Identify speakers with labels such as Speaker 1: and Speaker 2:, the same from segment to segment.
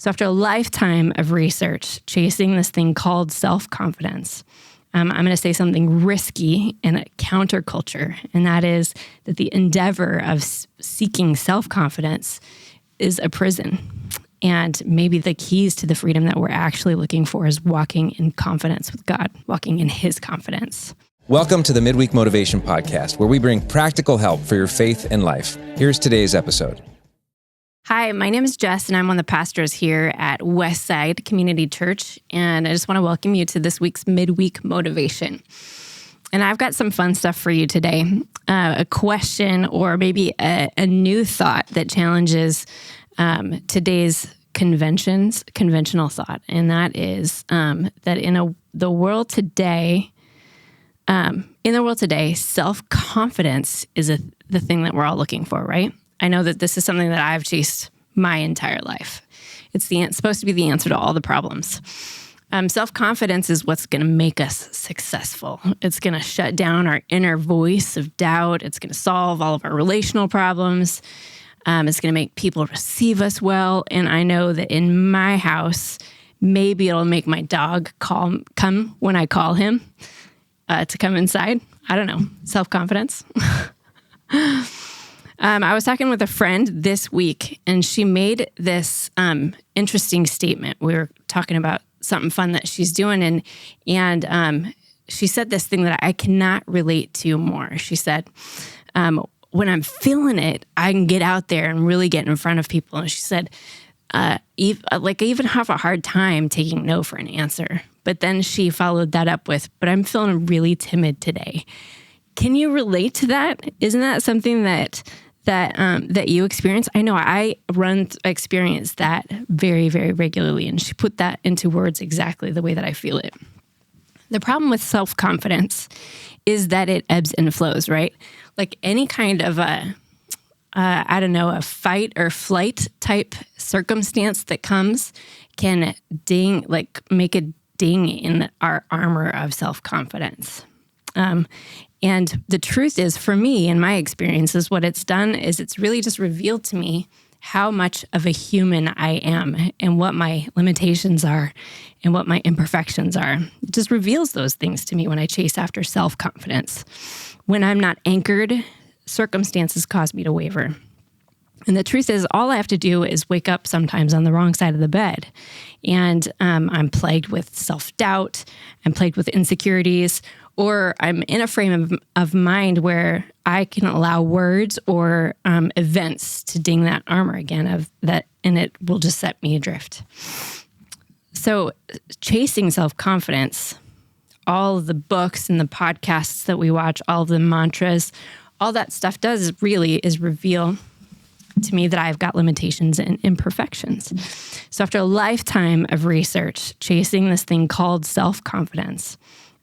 Speaker 1: So after a lifetime of research, chasing this thing called self-confidence, I'm going to say something risky and a counterculture, and that is that the endeavor of seeking self-confidence is a prison. And maybe the keys to the freedom that we're actually looking for is walking in confidence with God, walking in His confidence.
Speaker 2: Welcome to the Midweek Motivation podcast, where we bring practical help for your faith and life. Here's today's episode.
Speaker 1: Hi, my name is Jess, and I'm one of the pastors here at Westside Community Church, and I just want to welcome you to this week's Midweek Motivation. And I've got some fun stuff for you today, a question or maybe a new thought that challenges today's conventional thought, and that is that in the world today, self-confidence is the thing that we're all looking for, right? I know that this is something that I've chased my entire life. It's supposed to be the answer to all the problems. Self-confidence is what's going to make us successful. It's going to shut down our inner voice of doubt. It's going to solve all of our relational problems. It's going to make people receive us well. And I know that in my house, maybe it'll make my dog come when I call him to come inside. I don't know. Self-confidence. I was talking with a friend this week, and she made this interesting statement. We were talking about something fun that she's doing, and she said this thing that I cannot relate to more. She said, when I'm feeling it, I can get out there and really get in front of people. And she said, I even have a hard time taking no for an answer. But then she followed that up with, but I'm feeling really timid today. Can you relate to that? Isn't that something that you experience? I know I experience that very, very regularly, and she put that into words exactly the way that I feel it. The problem with self-confidence is that it ebbs and flows, right? Like any kind of a fight or flight type circumstance that comes can make a ding in our armor of self-confidence. And the truth is, for me, in my experiences, what it's done is it's really just revealed to me how much of a human I am and what my limitations are and what my imperfections are. It just reveals those things to me when I chase after self-confidence. When I'm not anchored, circumstances cause me to waver. And the truth is, all I have to do is wake up sometimes on the wrong side of the bed. And I'm plagued with self-doubt. I'm plagued with insecurities. Or I'm in a frame of mind where I can allow words or events to ding that armor again and it will just set me adrift. So chasing self-confidence, all of the books and the podcasts that we watch, all of the mantras, all that stuff does really is reveal to me that I've got limitations and imperfections. So after a lifetime of research, chasing this thing called self-confidence,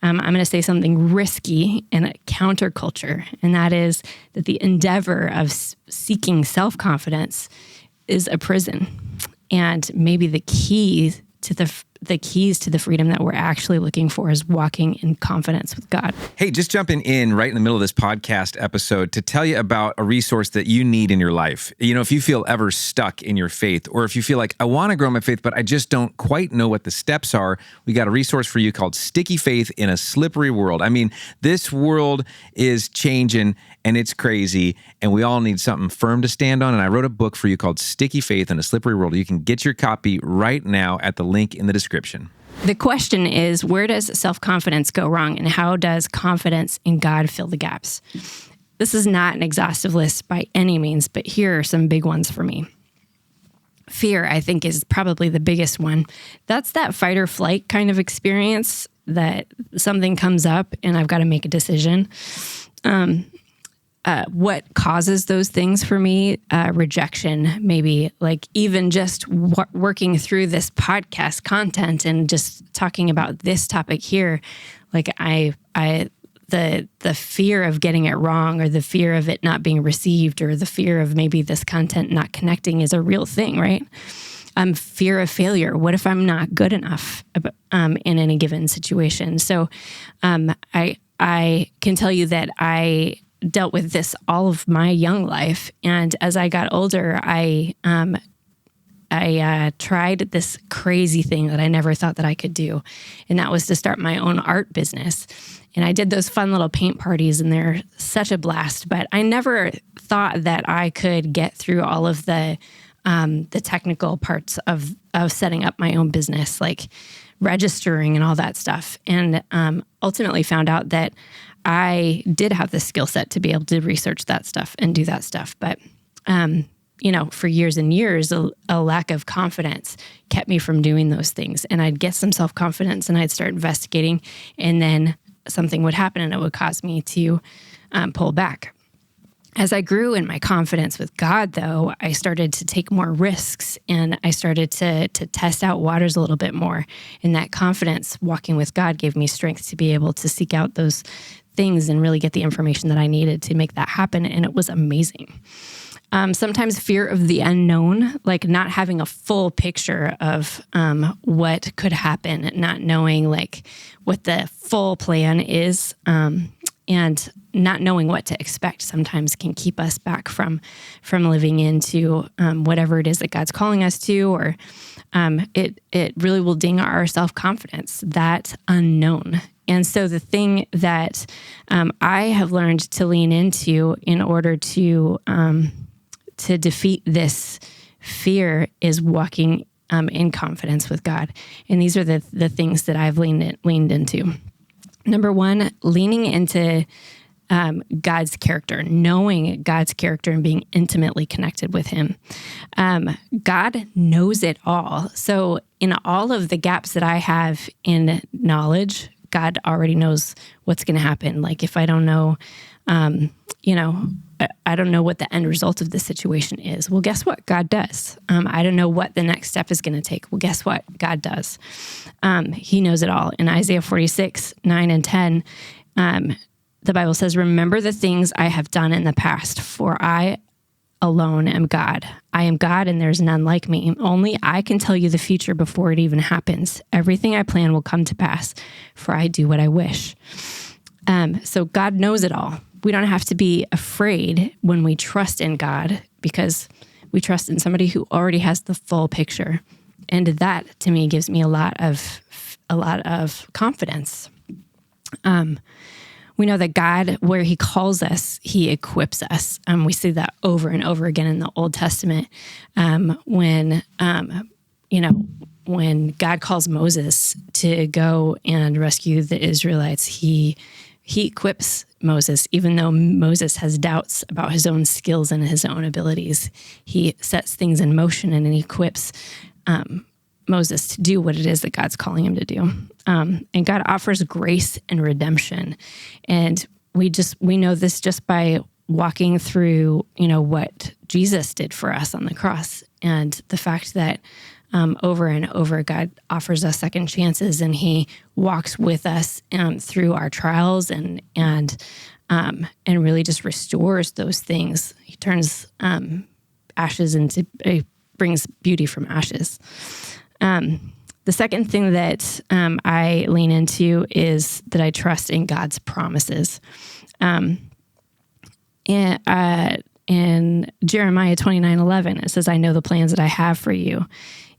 Speaker 1: I'm going to say something risky and a counterculture, and that is that the endeavor of seeking self-confidence is a prison. And maybe the keys to the freedom that we're actually looking for is walking in confidence with God.
Speaker 2: Hey, just jumping in right in the middle of this podcast episode to tell you about a resource that you need in your life. You know, if you feel ever stuck in your faith, or if you feel like, I want to grow my faith, but I just don't quite know what the steps are, we got a resource for you called Sticky Faith in a Slippery World. I mean, this world is changing and it's crazy, and we all need something firm to stand on. And I wrote a book for you called Sticky Faith in a Slippery World. You can get your copy right now at the link in the description.
Speaker 1: The question is, where does self-confidence go wrong, and how does confidence in God fill the gaps? This is not an exhaustive list by any means, but here are some big ones for me. Fear, I think, is probably the biggest one. That's that fight or flight kind of experience that something comes up and I've got to make a decision. What causes those things for me? Rejection, maybe, like even just working through this podcast content and just talking about this topic here, like the fear of getting it wrong, or the fear of it not being received, or the fear of maybe this content not connecting is a real thing, right? Fear of failure. What if I'm not good enough in any given situation? So I can tell you that I dealt with this all of my young life. And as I got older, I I tried this crazy thing that I never thought that I could do, and that was to start my own art business. And I did those fun little paint parties, and they're such a blast. But I never thought that I could get through all of the technical parts of setting up my own business, like registering and all that stuff. And ultimately found out that I did have the skill set to be able to research that stuff and do that stuff. But, for years and years, a lack of confidence kept me from doing those things. And I'd get some self-confidence and I'd start investigating, and then something would happen and it would cause me to pull back. As I grew in my confidence with God, though, I started to take more risks, and I started to test out waters a little bit more. And that confidence walking with God gave me strength to be able to seek out those things and really get the information that I needed to make that happen. And it was amazing. Sometimes fear of the unknown, like not having a full picture of what could happen, not knowing like what the full plan is, and not knowing what to expect sometimes can keep us back from living into whatever it is that God's calling us to, or it really will ding our self-confidence, that unknown. And so the thing that I have learned to lean into in order to defeat this fear is walking in confidence with God. And these are the things that I've leaned into. Number one, leaning into God's character, knowing God's character and being intimately connected with him. God knows it all. So in all of the gaps that I have in knowledge, God already knows what's going to happen. Like if I don't know, I don't know what the end result of the situation is. Well, guess what? God does. I don't know what the next step is going to take. Well, guess what? God does. He knows it all. In Isaiah 46, 9 and 10, the Bible says, "Remember the things I have done in the past, for I alone am God. I am God and there's none like me. Only I can tell you the future before it even happens. Everything I plan will come to pass, for I do what I wish." So God knows it all. We don't have to be afraid when we trust in God, because we trust in somebody who already has the full picture. And that, to me, gives me a lot of confidence. We know that God, where he calls us, he equips us. We see that over and over again in the Old Testament. When God calls Moses to go and rescue the Israelites, he equips Moses, even though Moses has doubts about his own skills and his own abilities. He sets things in motion and he equips Moses to do what it is that God's calling him to do. And God offers grace and redemption. And we know this just by walking through, what Jesus did for us on the cross, and the fact that over and over, God offers us second chances, and he walks with us through our trials and really just restores those things. He turns ashes brings beauty from ashes. The second thing that I lean into is that I trust in God's promises. In Jeremiah 29:11, it says, "I know the plans that I have for you."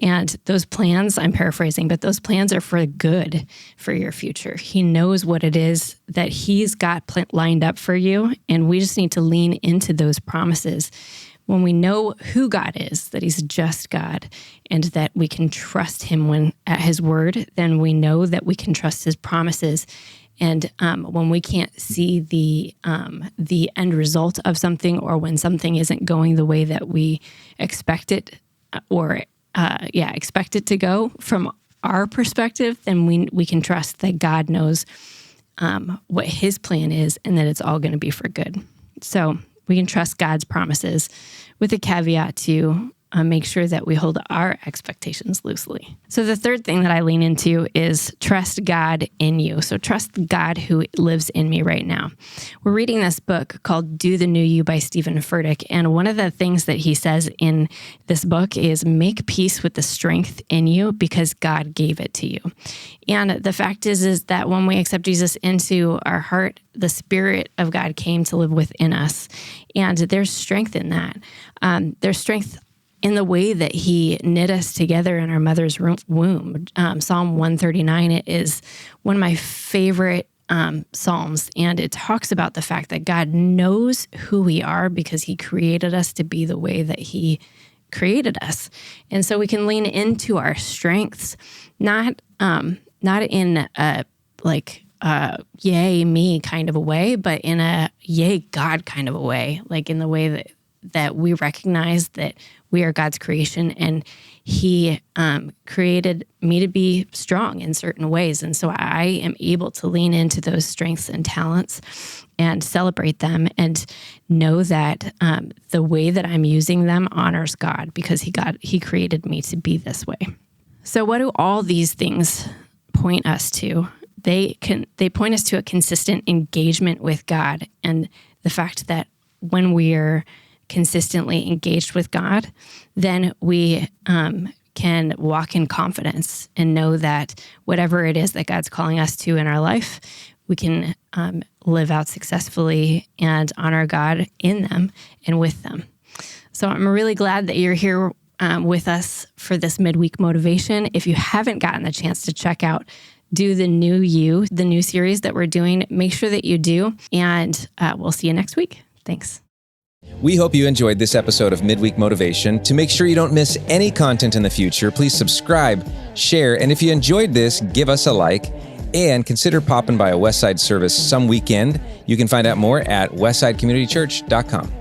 Speaker 1: And those plans, I'm paraphrasing, but those plans are for good for your future. He knows what it is that he's got lined up for you, and we just need to lean into those promises. When we know who God is, that he's just God, and that we can trust him at his word, then we know that we can trust his promises. And when we can't see the end result of something, or when something isn't going the way that we expect it, expect it to go from our perspective, then we can trust that God knows what his plan is, and that it's all going to be for good. So we can trust God's promises, with a caveat to make sure that we hold our expectations loosely. So the third thing that I lean into is trust God in you. So trust God who lives in me right now. We're reading this book called Do the New You by Stephen Furtick. And one of the things that he says in this book is make peace with the strength in you because God gave it to you. And the fact is that when we accept Jesus into our heart, the Spirit of God came to live within us. And there's strength in that. There's strength in the way that he knit us together in our mother's womb. Psalm 139 is one of my favorite Psalms, and it talks about the fact that God knows who we are because he created us to be the way that he created us. And so we can lean into our strengths, not in a yay me kind of a way, but in a yay God kind of a way, like in the way that we recognize that we are God's creation and he created me to be strong in certain ways. And so I am able to lean into those strengths and talents and celebrate them and know that the way that I'm using them honors God because he created me to be this way. So what do all these things point us to? They point us to a consistent engagement with God, and the fact that when we're consistently engaged with God, then we can walk in confidence and know that whatever it is that God's calling us to in our life, we can live out successfully and honor God in them and with them. So I'm really glad that you're here with us for this midweek motivation. If you haven't gotten the chance to check out Do the new series that we're doing, make sure that you do. And we'll see you next week. Thanks.
Speaker 2: We hope you enjoyed this episode of Midweek Motivation. To make sure you don't miss any content in the future, please subscribe, share, and if you enjoyed this, give us a like, and consider popping by a Westside service some weekend. You can find out more at westsidecommunitychurch.com.